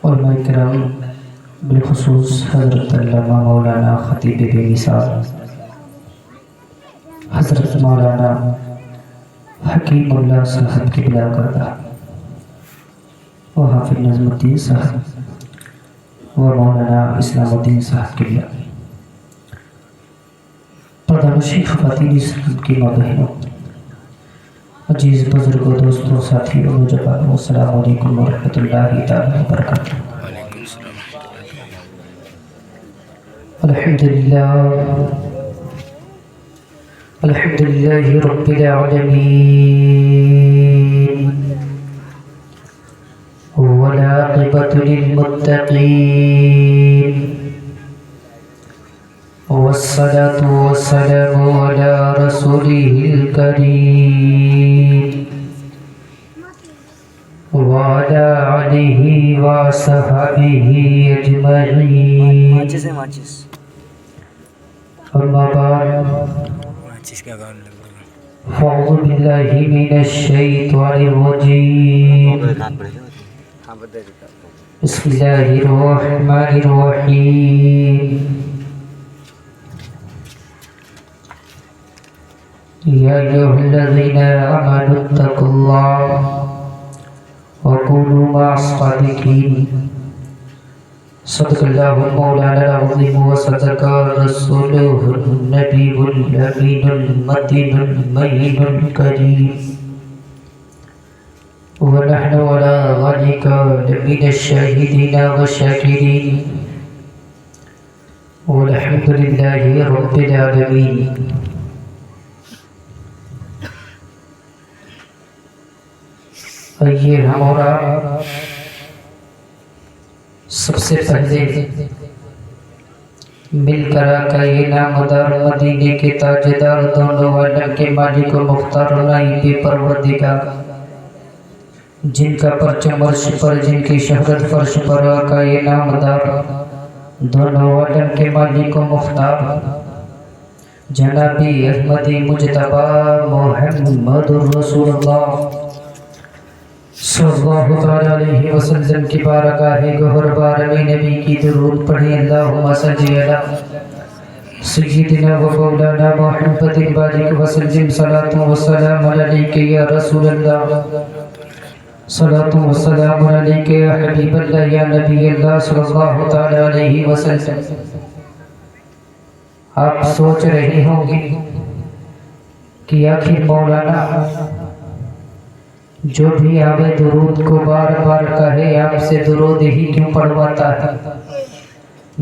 علماء کرام بالخصوص حضرت علامہ مولانا خطیب بے مثال حضرت مولانا حکیم اللہ صاحب کی بلا کردہ و حافظ نظم الدین صاحب و مولانا اسلام الدین صاحب کی بلا پردہ شیخ خواتین اسلام کی ماں بہنوں، عزیز بزرگوں، دوستوں، ساتھیوں، نوجوانوں، السلام علیکم ورحمۃ اللہ تعالی وبرکاتہ۔ الحمدللہ رب العالمین والعاقبۃ للمتقین والصلاة والسلام على رسوله الكريم وعلى آله وصحبه أجمعين، أما بعد، فأعوذ بالله من الشيطان الرجيم، بسم الله الرحمن الرحيم، يا أيها الذين آمنوا اتقوا الله وكونوا مع الصادقين، صدق الله مولانا العظيم وصدق رسوله النبي الأمين المتين المين الكريم، ونحن على ذلك لمن الشاهدين والشاكرين، والحمد لله رب العالمين۔ آئیے ہمارا سب سے پہلے مل کر آقا نامدار مدینے کے تاجدار دونوں عالم کے مالک و مختار نائب پروردگار، جن کا پرچم عرش پر، جن کی شہرت فرش پر، آقا نامدار دونوں عالم کے مالک و مختار جنابی احمدی مجتبی محمد رسول اللہ صلی اللہ علیہ وسلم کی بارگاہ گہر بار میں نبی کی درود پڑھیں۔ اللہم صلی علی سیدنا و مولانا محمد بارک وسلم، صلاۃ و سلام علیک یا رسول اللہ، صلاۃ و سلام علیک یا حبیب اللہ یا نبی اللہ صلی اللہ تعالی علیہ وسلم۔ آپ سوچ رہے ہوں گے کہ آخر مولانا جو بھی آوے درود کو بار بار کہے، آپ سے درود ہی کیوں پڑھواتا ہے؟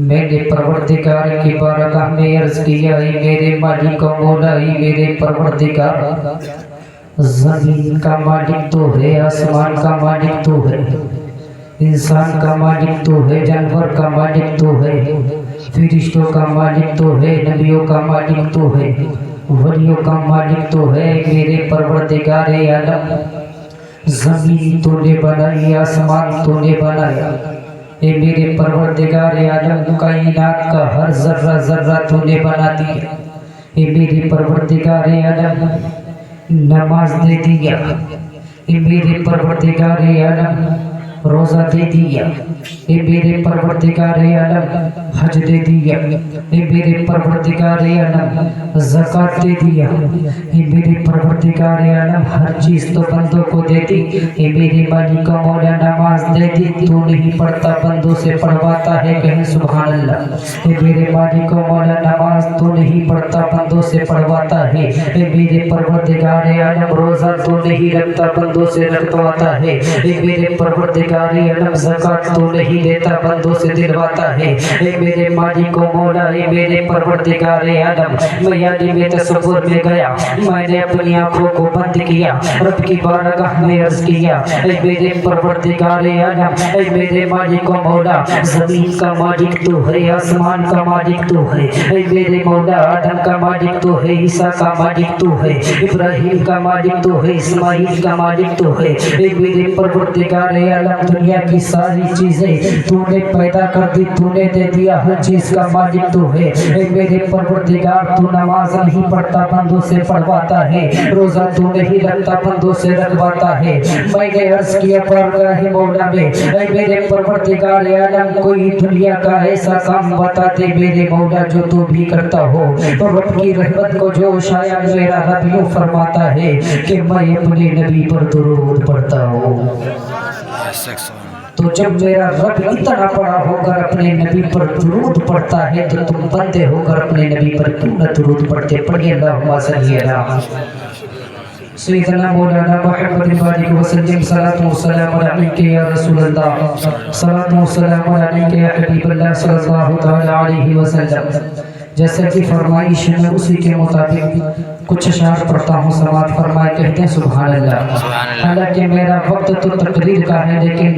میں نے پروردگار کی بارگاہ میں عرض کیا، اے میرے مالک و مولا، اے میرے پروردگار، زمین کا مالک تو ہے، آسمان کا مالک تو ہے، انسان کا مالک تو ہے، جانور کا مالک تو ہے، فرشتوں کا مالک تو ہے، نبیوں کا مالک تو ہے، ولیوں کا مالک تو ہے۔ میرے پروردگار عالم، زمین تو نے بنائی، آسمان تو نے بنایا، اے میرے پروردگار عالم، کائنات کا ہر ذرہ ذرہ تو نے بنا دیا، اے میرے پروردگار عالم، نماز دے دیا، اے میرے پروردگار عالم، روزہ دے دیا، اے میرے پروردگار عالم، حج دے دیا، اے میرے پروردگار عالم، زکوٰۃ دے دیا، اے میرے پروردگار عالم، ہر چیز تو بندوں کو دے دی، اے میرے مالک و مولا، نماز دے دی، تو نہیں پڑھتا، بندوں سے پڑھواتا ہے، کہیں سبحان اللہ۔ اے میرے مالک و مولا، نماز تو نہیں پڑھتا، بندوں سے پڑھواتا ہے، اے میرے پروردگار عالم، روزہ تو نہیں رکھتا، بندوں سے رکھواتا ہے، اے میرے پروردگار عالم، زکوٰۃ تو نہیں دیتا، بندوں سے دلواتا ہے، اے میرے مالک و مولا، اے میرے پروردگار عالم، میں عالم تصور میں گیا، میں نے اپنی آنکھوں کو بند کیا، رب کی بارگاہ میں عرض کیا، اے میرے پروردگار عالم، اے میرے مالک و مولا، زمین کا مالک تو ہے، آسمان کا مالک تو ہے، اے میرے مولا، آدم کا مالک تو ہے، عیسیٰ کا مالک تو ہے، ابراہیم کا مالک تو ہے، اسماعیل کا مالک تو ہے، اے میرے پروردگار عالم، دنیا کی ساری چیزیں تو نے پیدا کر دی، تو نے دے دیا، ہر چیز کا مالک تو ہے۔ اے میرے پروردگار تو نماز نہیں پڑھتا بندوں سے پڑھواتا ہے، روزہ تو نہیں رکھتا بندوں سے رکھواتا ہے۔ میں نے عرض کیا بارگاہ مولا میں، اے میرے پروردگار عالم کوئی دنیا کا ایسا کام بتا دے میرے مولا جو تو بھی کرتا ہو۔ تو رب کی رحمت کو جو شاید میرا رب یوں فرماتا ہے کہ میں اپنے نبی پر درود پڑھتا ہوں۔ تو جب میرا رب اتنا بڑا ہو کر اپنے نبی پر درود پڑھتا ہے تو تم بندے ہو کر اپنے نبی پر کیوں نہ درود پڑھتے؟ پڑھیے اللہم صلی علی سیدنا مولانا محمد بارک وسلم، صلاۃ و سلام علیک یا رسول اللہ، صلاۃ و سلام علیک یا حبیب اللہ صلی اللہ تعالی علیہ وسلم۔ جیسا کہ فرمائش میں اسی کے مطابق کچھ اشعار پڑھتا ہوں، سماعت فرمائے، کہتے ہیں سبحان اللہ۔ حالانکہ میرا وقت تو تقریر کا ہے لیکن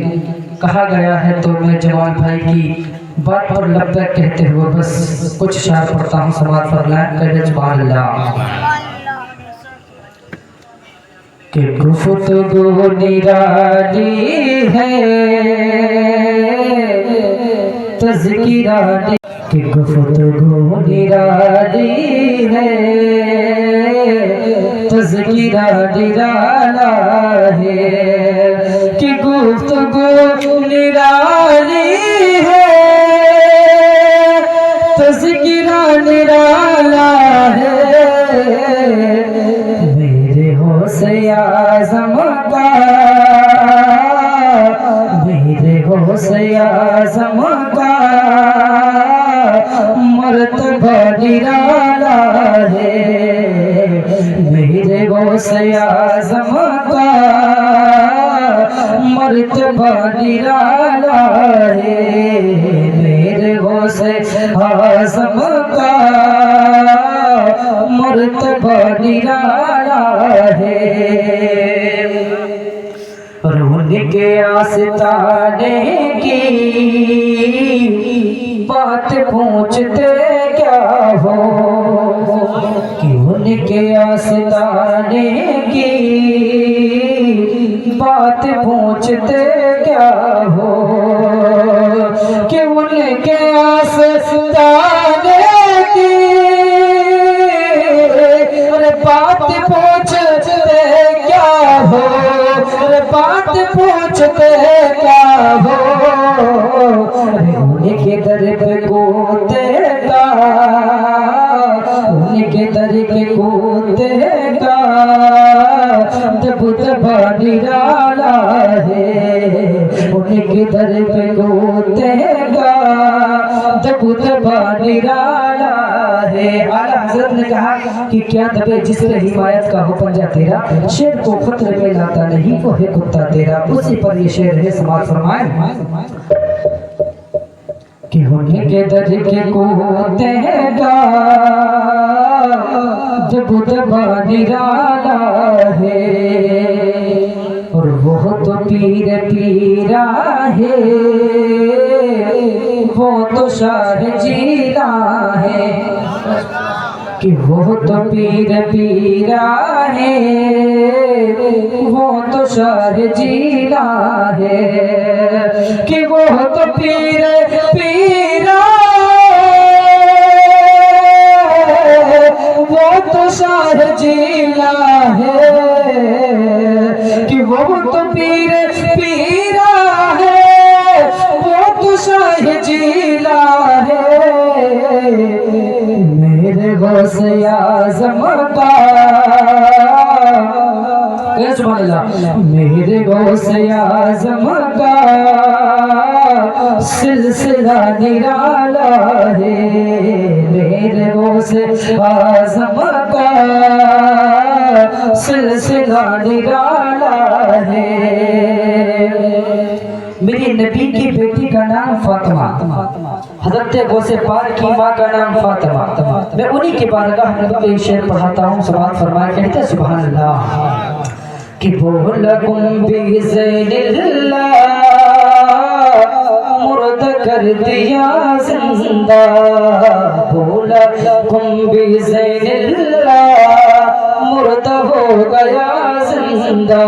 کہا گیا ہے تو میں جوان بھائی کی بات پر لبیک کہتے ہوئے بس کچھ اشعار پڑھتا ہوں، سماعت فرمائے، کہتے سبحان اللہ۔ کہ گفتگو نرالی ہے تذکرہ، کہ گفتگو نرالی ہے تذکرہ نرالا ہے، کہ گفتگو نرالی ہے تذکرہ نرالا ہے، میرے غوثِ اعظم کا، میرے غوثِ اعظم کا مرتبہ نرالا ہے، میرے غوثِ اعظم کا مرتبہ نرالا ہے، میرے غوثِ اعظم کا مرتبہ نرالا ہے۔ اور ان کے آستانے کی بات پوچھتے کیا ہو، کہ ان کے آستانے کی بات پوچھتے کیا ہو، کہ ان کے آستانے کی بات پوچھتے کیا ہو، بات پوچھتے کیا ہو، ان کے در پہ کوتے کا، ان کے در پہ کوتے کا دبدبا نرالا ہے، ان کے در پہ کوتے کا دبدبا نرالا ہے۔ اعلیٰ حضرت نے کہا کہ کیا دبے جس پہ حمایت کا ہو پنجہ تیرا، شیر کو خطر میں لاتا نہیں وہ ہے کتا تیرا، اسی پر یہ شعر ہے، سماعت فرمائیں۔ کہ ہونے کے در کے کوتے گا دبدبا نرالا ہے، اور وہ تو پیر پیرا ہے، وہ تو شاہ جیلا ہے، کہ وہ تو پیر پیرا ہے، وہ تو شاہ جیلا ہے، کہ وہ تو پیر پیرا وہ تو شاہ جیلا ہے، کہ وہ تو پیر پیرا ہے، وہ تو شاہ جیلا ہے، میرے غوثِ اعظم کا، سبحان اللہ، میرے غوثِ اعظم کا سلسلہ نرالا ہے، میرے غوثِ اعظم کا سلسلہ نرالا ہے۔ میری نبی کی بیٹی کا نام فاطمہ، حضرت غوث پاک کی ماں کا نام فاطمہ، میں انہی کی بارگاہ میں کوئی شعر پڑھاتا ہوں، سماعت فرمائے، کہتے ہیں سبحان اللہ۔ کہ بولکم بزین اللہ مرد کر دیا زندہ، بولکم بزین اللہ مرد ہو گیا زندہ،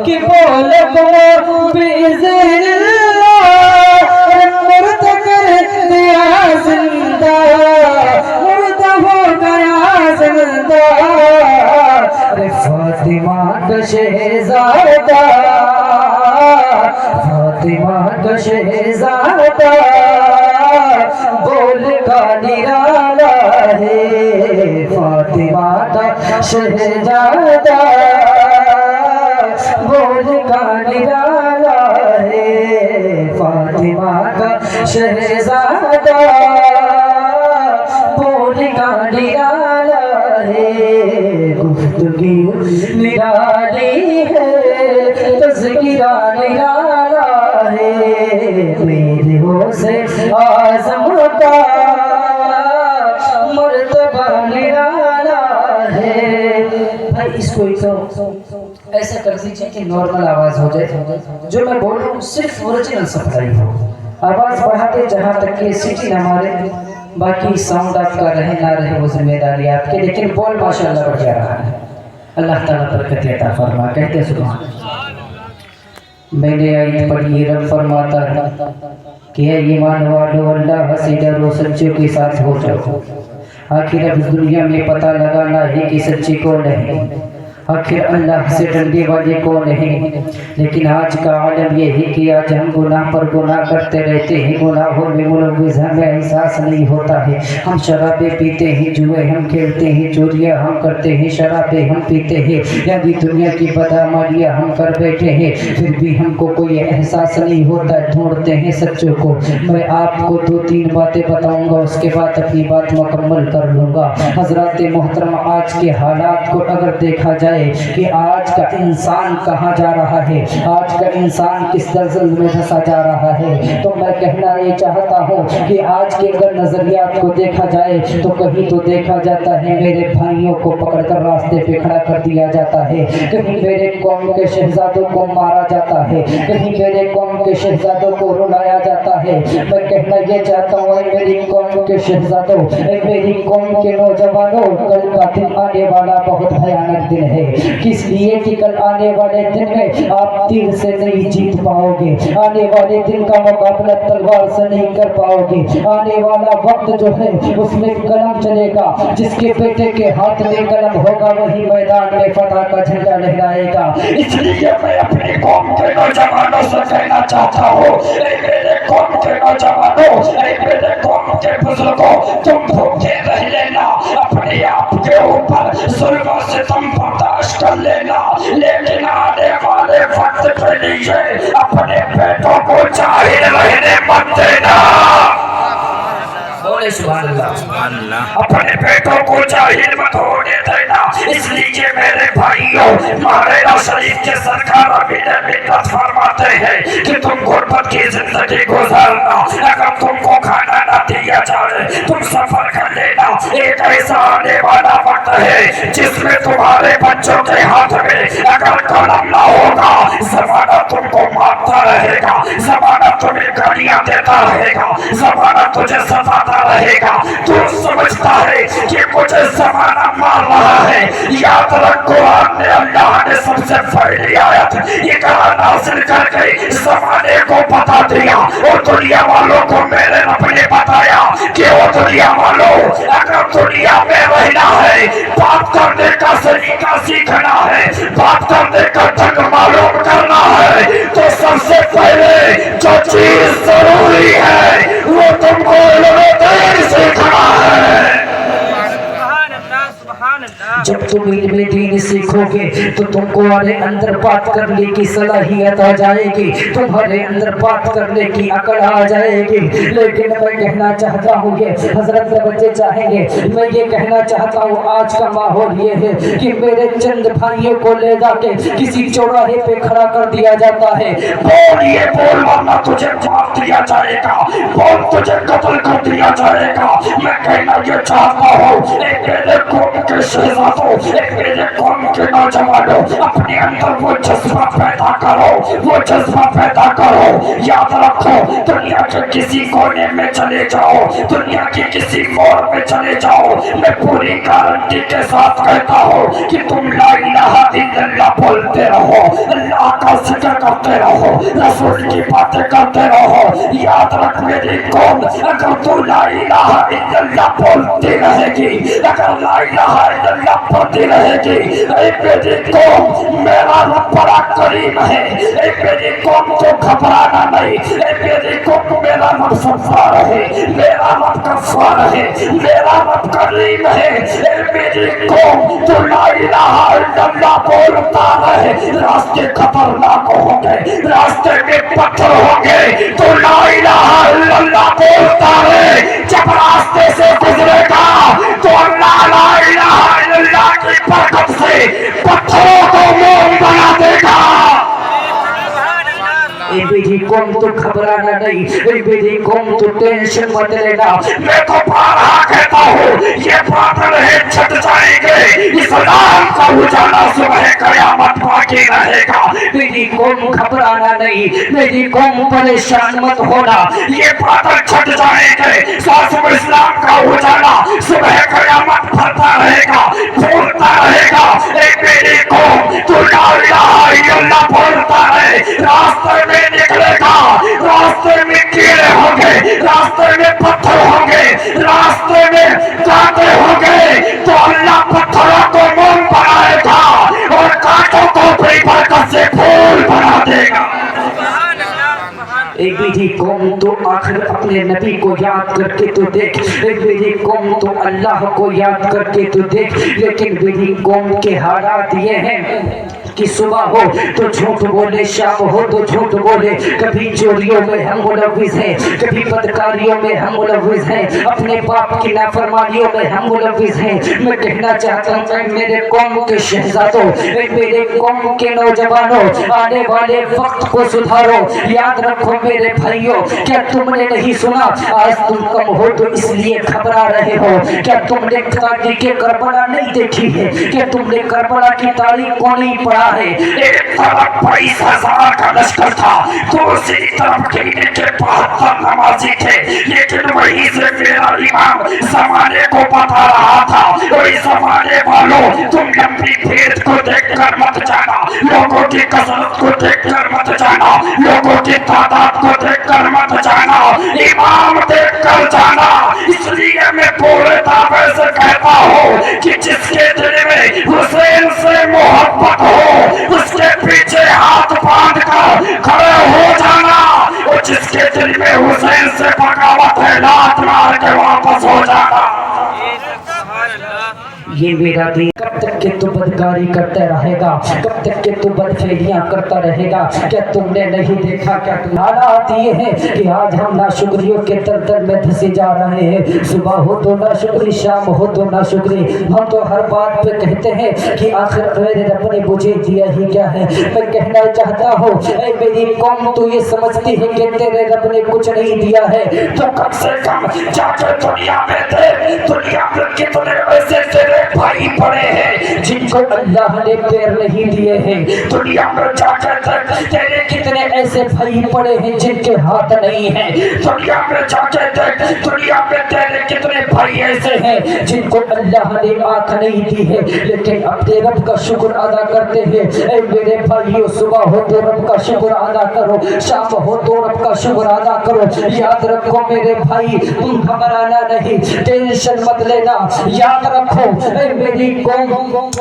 کہ بولکم को बिज़िल्लाह मुर्द कर दिया जिंदा, मुर्द हो गया जिंदा। अरे फातिमा का शहजादा, फातिमा का शहजादा बोल का निराला है, फातिमा का शहजादा बोल का निराला है, फातिमा का शहजादा बोल का निराला है। गुफ्तगू निराली है, तज़किरा निराला है, मेरे होसे आज़म का मर्तबा निराला है। भाई इसको ऐसा कर दीजिए कि नॉर्मल आवाज हो जाए, जो मैं बोल रहा हूँ सिर्फ ओरिजिनल सप्लाई हो। आवाज बढ़ाते जहाँ तक कि सीटी ना मारे, बाकी साउंड आपका रहे ना रहे वो जिम्मेदारी आपकी, लेकिन बोल माशाअल्लाह बढ़िया रहा है। अल्लाह ताला बरकत अता फरमा। कहते सुभान। मैंने आयत पढ़ी, रब फरमाता है कि ईमान वालों अल्लाह से डरो, सच्चों के साथ हो जाओ। आखिर अब इस दुनिया में पता लगाना है कि सच्ची कौन है, आखिर अल्लाह से डरने वाले कौन है। लेकिन आज का आलम ये है कि आज हम गुनाह पर गुनाह करते रहते हैं, गुनाहों में मुलव्विज़, हमें एहसास नहीं होता है। हम शराबें पीते हैं, जुए हम खेलते हैं, चोरियां हम करते हैं, शराबें हम पीते हैं, यानी दुनिया की बदअमालियां हम कर बैठे हैं, फिर भी हमको कोई एहसास नहीं होता। ढूंढते हैं सच्चों को। मैं आपको 2-3 बातें बताऊंगा, उसके बाद अपनी बात मुकम्मल कर लूँगा। हज़रात मोहतरम, आज के हालात को अगर देखा जाए कि आज का इंसान कहाँ जा रहा है, आज का इंसान किस दलदल में फंसा जा रहा है, तो मैं कहना ये चाहता हूँ कि आज के अगर नजरियात को देखा जाए तो कहीं तो देखा जाता है मेरे भाइयों को पकड़कर रास्ते पे खड़ा कर दिया जाता है, कहीं मेरे कौम के शहजादों को मारा जाता है, कहीं मेरे कौम के शहजादों को रुलाया जाता है। मैं कहना ये चाहता हूँ मेरी कौम के शहजादों, मेरी कौम के नौजवानों, कल का दिन आने वाला बहुत भयानक दिन है। किस लिए कि कल आने वाले दिन में आप तीर से नहीं जीत पाओगे, आने वाले दिन का मुकाबला तलवार से नहीं कर पाओगे। आने वाला वक्त जो है उसमें कलम चलेगा, जिसके बेटे के हाथ में कलम होगा वही मैदान में फतह का झंडा लहराएगा। इसलिए मैं अपनी कौम के नौजवानों से कहना चाहता हूँ, मेरे कौम के नौजवानों, मेरे कौम के बुजुर्गों, तुम भूखे रह लेना, अपने आप के ऊपर जुल्म से तुम बर्दाश्त कर लेना, लेकिन आने वाले वक्त के लिए अपने पेटों को जाहिर रहने मत देना। बोले सुभान अल्लाह। अपने पेटों को जाहिर मत होने देना। इसलिए मेरे भाइयों, महाराजा शरीफ के सरकार अभी मिन्नत फरमाते हैं कि तुम गुर्बत की जिंदगी गुजारना, अगर तुमको खाना ना दिया जाए तुम सफर कर लेना। एक ऐसा आने वाला वक्त है जिसमें तुम्हारे बच्चों के हाथ में अगर कलम ना होगा, जमाना तुमको मारता रहेगा, जमाना तुम्हें गालियां देता रहेगा, जमाना तुझे सताता रहेगा। तू समझता है कि मुझे जमाना मार रहा है, याद रख कुरान में अल्लाह ने सबसे पहली आयत इकरा नाज़िल करके जमाने को बता दिया और दुनिया वालों को मेरे रब ने बताया कि वो दुनिया वालों, अगर दुनिया में रहना है, बात करने का सलीका सीखना है, बात करने का ढंग मालूम करना है, तो सबसे पहले जो चीज जरूरी है वो तुमको सीखना है। जब तुम इल्म दीन सीखोगे तो तुमको तुम्हारे अंदर बात करने की सलाहियत आ जाएगी, तुम्हारे अंदर बात करने की अकड़ आ जाएगी। लेकिन मैं कहना चाहता हूँ ये हजरत के बच्चे चाहेंगे, मैं ये कहना चाहता हूँ आज का माहौल ये है कि मेरे चंद भाइयों को ले जाके किसी चौराहे पे खड़ा कर दिया जाता है, बोल ये बोल वरना तुझे मार दिया जाएगा, बोल तुझे कत्ल कर दिया जाएगा। मैं कहना ये चाहता हूँ मेरे कौम के शहजादे दो, मेरे कौम के नौजवानों अपने अंदर वो जज्बा पैदा करो, वो जज्बा पैदा करो। याद रखो, दुनिया के किसी कोने में चले जाओ, दुनिया के किसी मोड़ में चले जाओ, मैं पूरी गारंटी के साथ कहता हूँ कि तुम ला इलाहा इल्लल्लाह बोलते रहो, अल्लाह का जिक्र करते रहो, रसूल की बातें करते रहो। याद रख मेरी कौम, अगर तू ला इलाहा इल्लल्लाह बोलती रहेगी, अगर ला इलाहा इल्लल्लाह पढ़ती रहेगी, ऐ मेरी कौम मेरा रब बड़ा करीम है, ऐ मेरी कौम को घबराना नहीं, ऐ मेरी कौम मेरा रब सत्तार है, मेरा रब गफ्फार है, मेरा रब करीम है। ऐ मेरी कौम तो ला इलाहा इल्लल्लाह बोलता रहे, रास्ते खतरनाक होंगे, रास्ते में पत्थर होंगे, तो ला इलाहा इल्लल्लाह बोलता रहे। जब रास्ते से गुजरेगा तो अल्लाह ला इलाहा इल्लल्लाह की बरकत से पत्थरों को मोम बना देगा। मेरी कौम तो घबराना नहीं, मेरी कौम तो टेंशन मत लेना। मैं तो बारहा कहता हूँ ये बादल है छट जाएंगे, इस्लाम का उजाला सुबह कयामत बाकी रहेगा। मेरी कौम घबराना नहीं, मेरी कौम परेशान मत होना। ये बादल छट जाएंगे, सासुम इस्लाम का उजाला सुबह कयामत भरता रहेगा, फूलता रहेगा। ए मेरी कौम तू ला इलाहा इल्लल्लाह बोलता है, रास्ते में निकलेगा, रास्ते में कीड़े होंगे, रास्ते में पत्थर होंगे, रास्ते में कांटे होंगे, तो अल्लाह पत्थरों को मोम बनाएगा और कांटों को भी बरकत से फूल बना देगा। एक मेरी कौम तो आखिर अपने नबी को याद करके तो देख, एक मेरी कौम तो अल्लाह को याद करके तो देख। लेकिन मेरी कौम के हालात ये हैं कि सुबह हो तो झूठ बोले, शाम हो तो झूठ बोले, कभी चोरियों में हम मुलव्विस हैं, कभी बदकारियों में हम मुलव्विस हैं, अपने बाप की नाफरमानियों में हम मुलव्विस हैं। मैं कहना चाहता हूँ मेरे कौम के शहजादों, मेरे कौम के नौजवानों, आने वाले वक्त को सुधारो। याद रखो मेरे भाइयों, क्या तुमने नहीं सुना आज तुम कम हो तो इसलिए घबरा रहे हो? क्या तुमने तारीख करबला नहीं देखी है? क्या तुमने करबला की तारीख को नहीं पढ़ा है? एक तरफ 22,000 का लश्कर था, दूसरी तरफ किले के 72 नमाजी थे, लेकिन वहीं से मेरा इमाम जमाने को बता रहा था, वही जमाने वालों तुम लंबी भीड़ को देखकर मत जाना, लोगों की कसरत को देखकर मत जाना, लोगों की तादाद को देखकर मत जाना, इमाम देखकर जाना। इसलिए मैं पूरे दावे से कहता हूँ कि जिसके दिल में हुसैन से मोहब्बत हो उसके पीछे हाथ बांध कर खड़े हो जाना, और जिसके दिल में हुसैन से बगावत है लात मार के वापस हो जाना। ये मेरा दिन कब तक के तू बदकारी करता रहेगा, कब तक के तू बदफेलियां करता रहेगा? क्या तुमने नहीं देखा? क्या हालात ये हैं कि आज हम नाशुक्रियों के दलदल में धंसे जा रहे हैं। सुबह हो तो नाशुक्री, शाम हो तो नाशुक्री। हम तो हर बात पे कहते हैं कि आखिर मेरे रब ने मुझे दिया ही क्या है। मैं कहना चाहता हूँ मेरी कौम तो ये समझती है कि तेरे रब ने कुछ नहीं दिया है, तो कम से कम जाके दुनिया में दे, दुनिया में कितने ऐसे तेरे भाई पड़े हैं जिनको अल्लाह ने पैर नहीं दिए हैं। दुनिया में जाके देख, तेरे कितने ऐसे भाई पड़े हैं जिनके हाथ नहीं है। दुनिया में जाके देख, दुनिया में तेरे कितने भाई ऐसे हैं जिनको अल्लाह ने आंख नहीं दी है, लेकिन अपने रब का शुक्र अदा करते हैं। ऐ मेरे भाइयों, सुबह हो तो रब का शुक्र अदा करो, शाम हो तो रब का शुक्र अदा करो। याद रखो मेरे भाई, तुम घबराना नहीं, टेंशन मत लेना। याद रखो मेरी कौम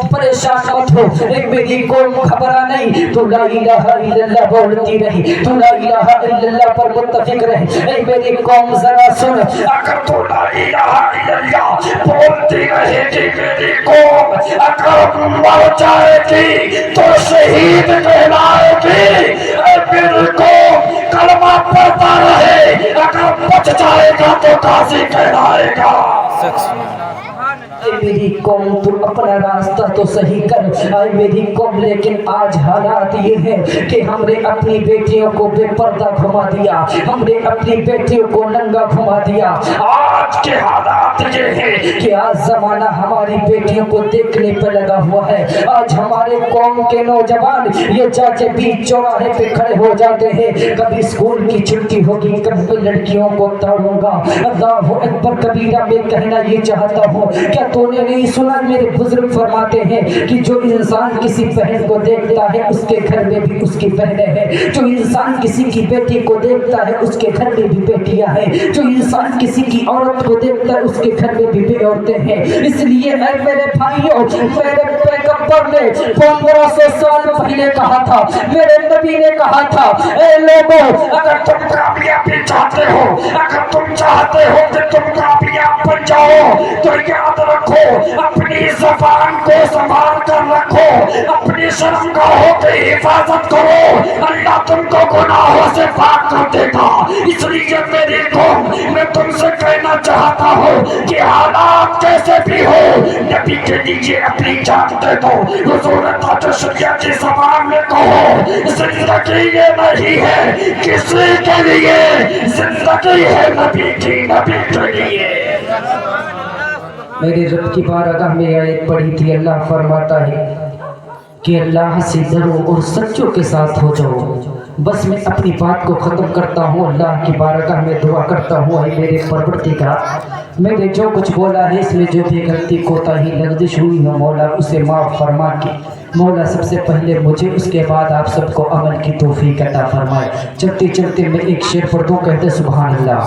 परेशान मत हो, मेरी कौम घबरा नहीं। तू ला इलाहा इल्लल्लाह बोलती रही, तू ला इलाहा इल्लल्लाह पर मुत्तफिक रहे। मेरी कौम जरा सुन, अगर तू ला इलाहा इल्लल्लाह बोलती रहेगी मेरी कौम, अगर मर जाएगी तो शहीद कहलाएगी। मेरी कौम कलमा पढ़ता रहे, अगर बच जाएगा तो काजी कहलाएगा। मेरी कौम तू अपना रास्ता तो सही कर, आए मेरी कौम लेकिन आज हालात ये है कि हमने अपनी बेटियों को बेपर्दा घुमा दिया, हमने अपनी बेटियों को नंगा घुमा दिया। आज के हालात ये है कि आज जमाना हमारी बेटियों को देखने पर लगा हुआ है। आज हमारे कौम के नौजवान ये जाके बीच चौराहे पे खड़े हो जाते हैं, कभी स्कूल की छुट्टी होगी कभी लड़कियों को ताड़ूंगा। अल्लाह अकबर कबीरा में कहना ये चाहता हूँ, क्या तूने नहीं सुना मेरे बुजुर्ग फरमाते हैं कि जो इंसान किसी बहन को देखता है उसके घर में भी उसकी बहनें हैं, जो इंसान किसी की बेटी को देखता है उसके घर में भी बेटियां हैं, जो इंसान किसी की औरत को देखता है उसके घर में भी औरतें हैं। इसलिए ऐ मेरे भाइयों, मेरे पैगंबर ने 1500 साल पहले कहा था, मेरे नबी ने कहा था, ऐ लोगों अगर तुम कामयाबी चाहते हो, अगर तुम चाहते हो कि तुम कामयाब बन जाओ तो याद रखो अपनी ज़बान को संभाल कर रखो, अपनी शर्मगाहों की हिफाजत करो, अल्लाह तुमको गुनाहों से पाक कर देगा। इसलिए मेरी कौम, मैं तुमसे कहना चाहता हूँ कि हालात कैसे भी हो नबी के लिए अपनी जान दे दो। हुजूर ताजुशरिया की ज़बान में कहो, जिंदगी ये नहीं है किसी के लिए, जिंदगी है नबी की, नबी के लिए। मेरे रब की बारगाह में आयत पढ़ी थी, अल्लाह फरमाता है कि अल्लाह से डरो और सच्चों के साथ हो जाओ। बस मैं अपनी बात को ख़त्म करता हूँ, अल्लाह की बारगाह में दुआ करता हूँ, ऐ मेरे परवरदिगार मैंने जो कुछ बोला है इसमें जो भी गलती कोताही लग़ज़िश हुई है मौला उसे माफ़ फरमा के मौला सबसे पहले मुझे उसके बाद आप सबको अमल की तौफीक अता फरमाए। चलते चलते मैं एक शेर पढ़ दूँ, कहते सुभान अल्लाह।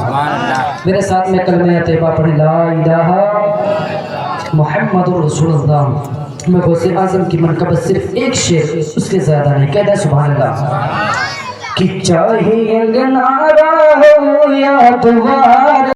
मेरे साथ में कलमे तैयबा पढ़े, ला इलाहा मुहम्मदुर रसूलुल्लाह। मैं गौसे आज़म की मनक़बत सिर्फ एक शेर, उसके ज़्यादा नहीं, कहता सुभान अल्लाह। कि चाहे अंगना हो या द्वार